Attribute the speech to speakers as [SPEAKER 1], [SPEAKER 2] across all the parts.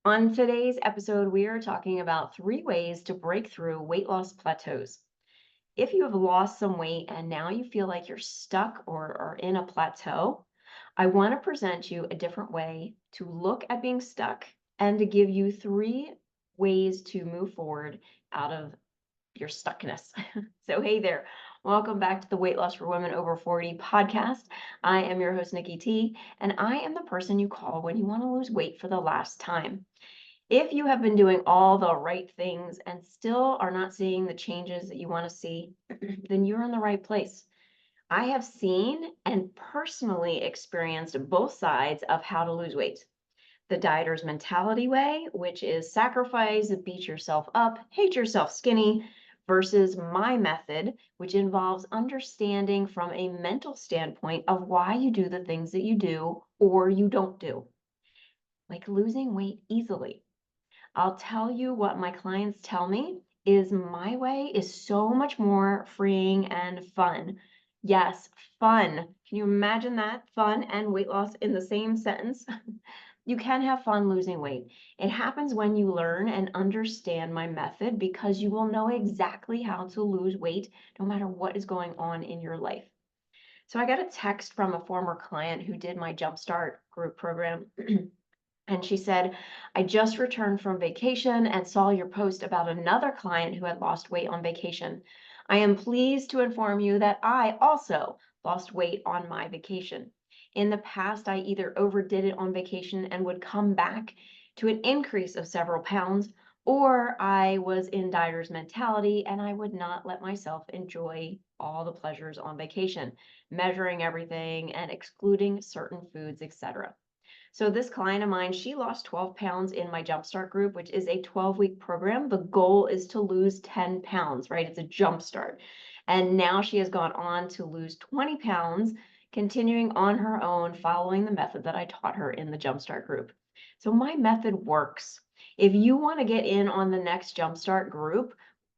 [SPEAKER 1] On today's episode, we are talking about 3 ways to break through weight loss plateaus. If you have lost some weight and now you feel like you're stuck or are in a plateau, I want to present you a different way to look at being stuck and to give you 3 ways to move forward out of your stuckness. So, hey there. Welcome back to the Weight Loss for Women Over 40 podcast. I am your host, Nikki T, and I am the person you call when you want to lose weight for the last time. If you have been doing all the right things and still are not seeing the changes that you want to see, then you're in the right place. I have seen and personally experienced both sides of how to lose weight. The dieter's mentality way, which is sacrifice, beat yourself up, hate yourself skinny, versus my method, which involves understanding from a mental standpoint of why you do the things that you do or you don't do, like losing weight easily. I'll tell you what my clients tell me is my way is so much more freeing and fun. Yes, fun. Can you imagine that? Fun and weight loss in the same sentence? You can have fun losing weight. It happens when you learn and understand my method because you will know exactly how to lose weight no matter what is going on in your life. So I got a text from a former client who did my Jumpstart group program. And she said, I just returned from vacation and saw your post about another client who had lost weight on vacation. I am pleased to inform you that I also lost weight on my vacation. In the past, I either overdid it on vacation and would come back to an increase of several pounds, or I was in dieter's mentality and I would not let myself enjoy all the pleasures on vacation, measuring everything and excluding certain foods, etc. So this client of mine, she lost 12 pounds in my Jumpstart group, which is a 12-week program. The goal is to lose 10 pounds, right? It's a Jumpstart. And now she has gone on to lose 20 pounds, continuing on her own, following the method that I taught her in the Jumpstart group. So my method works. If you want to get in on the next Jumpstart group,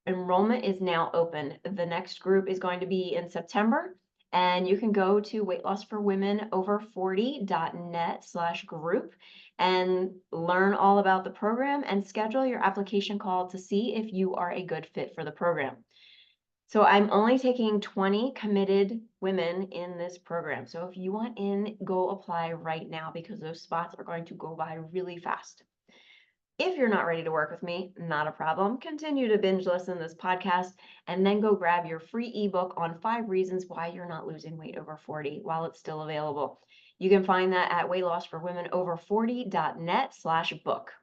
[SPEAKER 1] enrollment is now open. The next group is going to be in September. And you can go to weightlossforwomenover40.net/group and learn all about the program and schedule your application call to see if you are a good fit for the program. So I'm only taking 20 committed women in this program. So if you want in, go apply right now because those spots are going to go by really fast. If you're not ready to work with me, not a problem. Continue to binge listen to this podcast and then go grab your free ebook on 5 reasons why you're not losing weight over 40 while it's still available. You can find that at weightlossforwomenover40.net/book.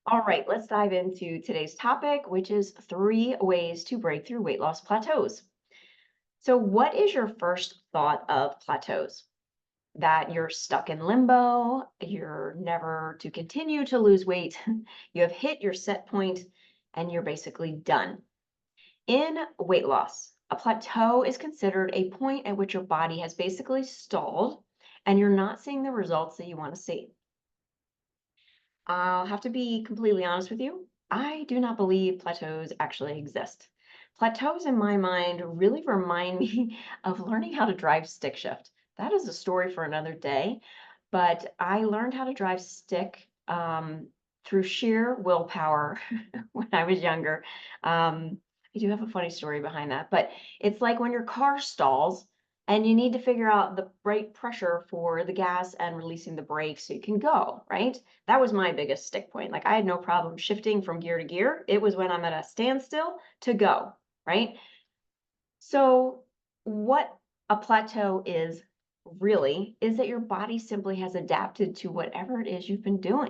[SPEAKER 1] All right, let's dive into today's topic, which is 3 ways to break through weight loss plateaus. So what is your first thought of plateaus? That you're stuck in limbo, you're never to continue to lose weight, you have hit your set point, and you're basically done. In weight loss, a plateau is considered a point at which your body has basically stalled and you're not seeing the results that you want to see. I'll have to be completely honest with you. I do not believe plateaus actually exist. Plateaus, in my mind, really remind me of learning how to drive stick shift. That is a story for another day, but I learned how to drive stick through sheer willpower when I was younger. I do have a funny story behind that, but it's like when your car stalls and you need to figure out the right pressure for the gas and releasing the brakes so you can go, right? That was my biggest stick point. Like I had no problem shifting from gear to gear. It was when I'm at a standstill to go, right? So what a plateau is really is that your body simply has adapted to whatever it is you've been doing.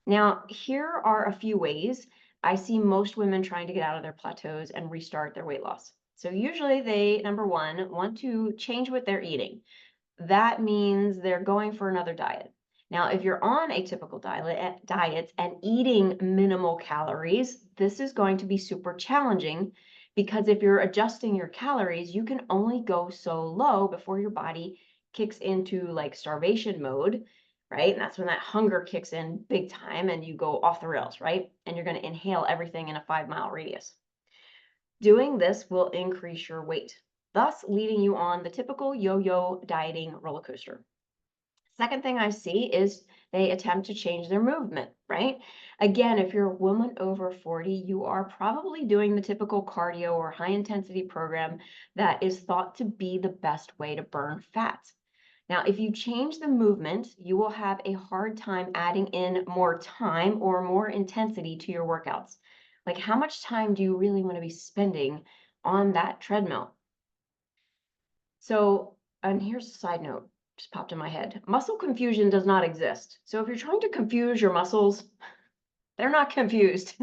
[SPEAKER 1] Now, here are a few ways I see most women trying to get out of their plateaus and restart their weight loss. So usually they, number one, want to change what they're eating. That means they're going for another diet. Now, if you're on a typical diet and eating minimal calories, this is going to be super challenging because if you're adjusting your calories, you can only go so low before your body kicks into like starvation mode, right? And that's when that hunger kicks in big time and you go off the rails, right? And you're going to inhale everything in a 5-mile radius. Doing this will increase your weight, thus leading you on the typical yo-yo dieting roller coaster. Second thing I see is they attempt to change their movement, right? Again, if you're a woman over 40, you are probably doing the typical cardio or high intensity program that is thought to be the best way to burn fat. Now, if you change the movement, you will have a hard time adding in more time or more intensity to your workouts. Like, how much time do you really want to be spending on that treadmill? So, and here's a side note, just popped in my head. Muscle confusion does not exist. So if you're trying to confuse your muscles, they're not confused.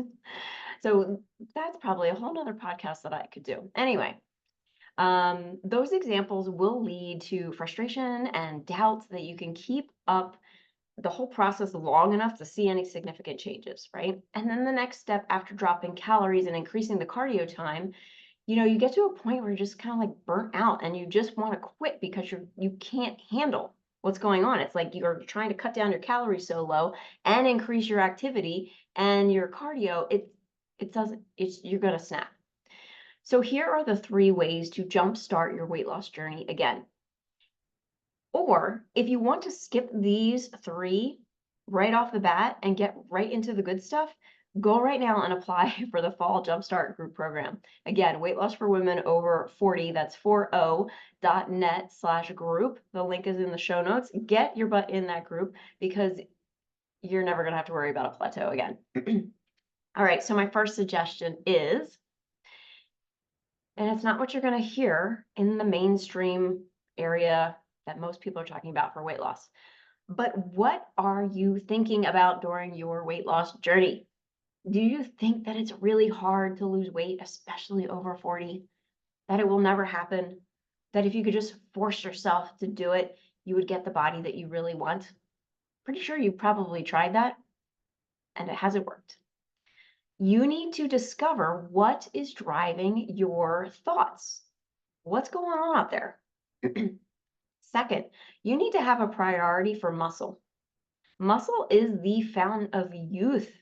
[SPEAKER 1] So that's probably a whole nother podcast that I could do. Anyway, those examples will lead to frustration and doubts that you can keep up the whole process long enough to see any significant changes, right? And then the next step after dropping calories and increasing the cardio time, you get to a point where you're just kind of like burnt out and you just want to quit because you can't handle what's going on. It's like you're trying to cut down your calories so low and increase your activity and your cardio, you're gonna snap. So here are the 3 ways to jumpstart your weight loss journey again. Or if you want to skip these 3 right off the bat and get right into the good stuff, go right now and apply for the Fall Jumpstart Group Program. Again, weight loss for women over 40, that's 40.net/group. The link is in the show notes. Get your butt in that group because you're never going to have to worry about a plateau again. All right, so my first suggestion is, and it's not what you're going to hear in the mainstream area that most people are talking about for weight loss, but what are you thinking about during your weight loss journey? Do you think that it's really hard to lose weight, especially over 40? That it will never happen? That if you could just force yourself to do it, you would get the body that you really want? Pretty sure you probably tried that and it hasn't worked. You need to discover what is driving your thoughts. What's going on out there? Second, you need to have a priority for muscle. Muscle is the fountain of youth.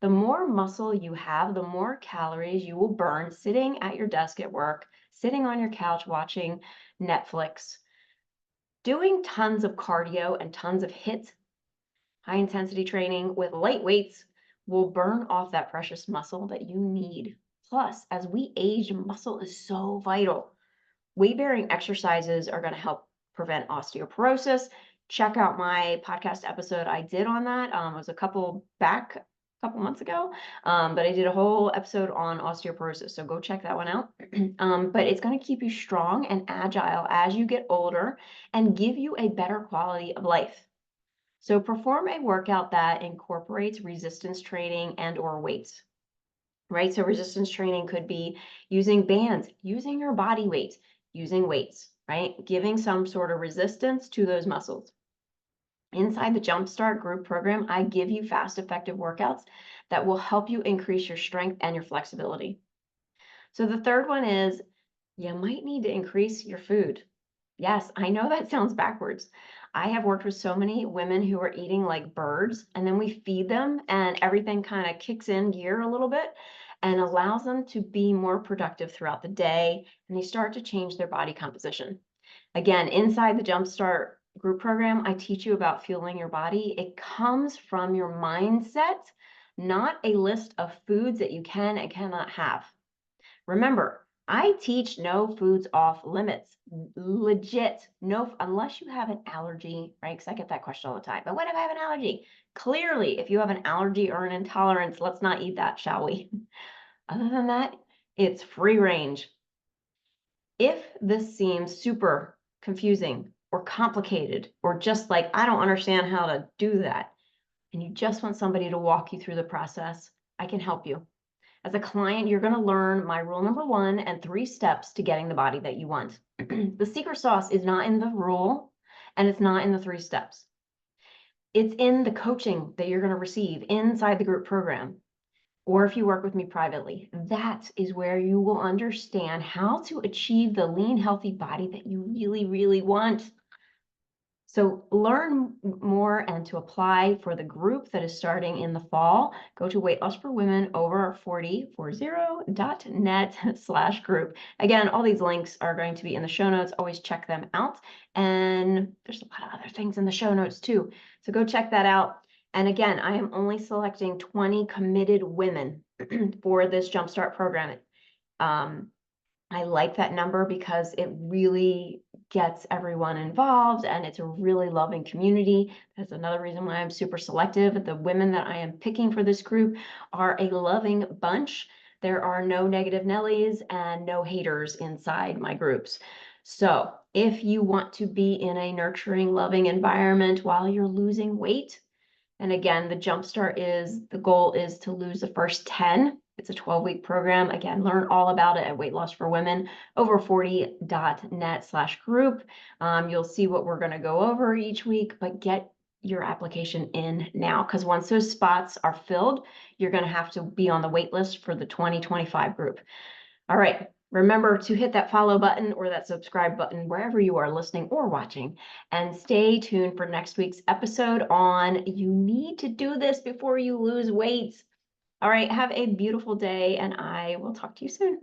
[SPEAKER 1] The more muscle you have, the more calories you will burn sitting at your desk at work, sitting on your couch watching Netflix. Doing tons of cardio and tons of HIIT, high intensity training with light weights, will burn off that precious muscle that you need. Plus, as we age, muscle is so vital. Weight-bearing exercises are going to help prevent osteoporosis. Check out my podcast episode I did on that. It was a couple months ago, but I did a whole episode on osteoporosis, so go check that one out. But it's going to keep you strong and agile as you get older and give you a better quality of life. So perform a workout that incorporates resistance training and or weights, right? So resistance training could be using bands, using your body weight, using weights, right? Giving some sort of resistance to those muscles. Inside the Jumpstart Group Program, I give you fast, effective workouts that will help you increase your strength and your flexibility. So the third one is you might need to increase your food. Yes, I know that sounds backwards. I have worked with so many women who are eating like birds, and then we feed them and everything kind of kicks in gear a little bit and allows them to be more productive throughout the day, and they start to change their body composition. Again, inside the Jumpstart Group Program, I teach you about fueling your body. It comes from your mindset, not a list of foods that you can and cannot have. Remember, I teach no foods off limits. Legit, no, unless you have an allergy, right? Because I get that question all the time. But what if I have an allergy? Clearly, if you have an allergy or an intolerance, let's not eat that, shall we? Other than that, it's free range. If this seems super confusing or complicated, or just like, I don't understand how to do that, and you just want somebody to walk you through the process, I can help you. As a client, you're going to learn my rule number 1 and 3 steps to getting the body that you want. The secret sauce is not in the rule and it's not in the 3 steps. It's in the coaching that you're going to receive inside the group program. Or if you work with me privately, that is where you will understand how to achieve the lean, healthy body that you really, really want. So learn more and to apply for the group that is starting in the fall, go to Weight Loss for Women over 4040.net/group. Again, all these links are going to be in the show notes. Always check them out. And there's a lot of other things in the show notes too. So go check that out. And again, I am only selecting 20 committed women for this Jumpstart program. I like that number because it really gets everyone involved and it's a really loving community. That's another reason why I'm super selective. The women that I am picking for this group are a loving bunch. There are no negative Nellies and no haters inside my groups. So if you want to be in a nurturing, loving environment while you're losing weight, and again, the goal is to lose the first 10. It's a 12-week program. Again, learn all about it at Weight Loss for Women over 40.net/group. You'll see what we're going to go over each week, but get your application in now because once those spots are filled, you're going to have to be on the wait list for the 2025 group. All right. Remember to hit that follow button or that subscribe button wherever you are listening or watching. And stay tuned for next week's episode on you need to do this before you lose weight. All right. Have a beautiful day, and I will talk to you soon.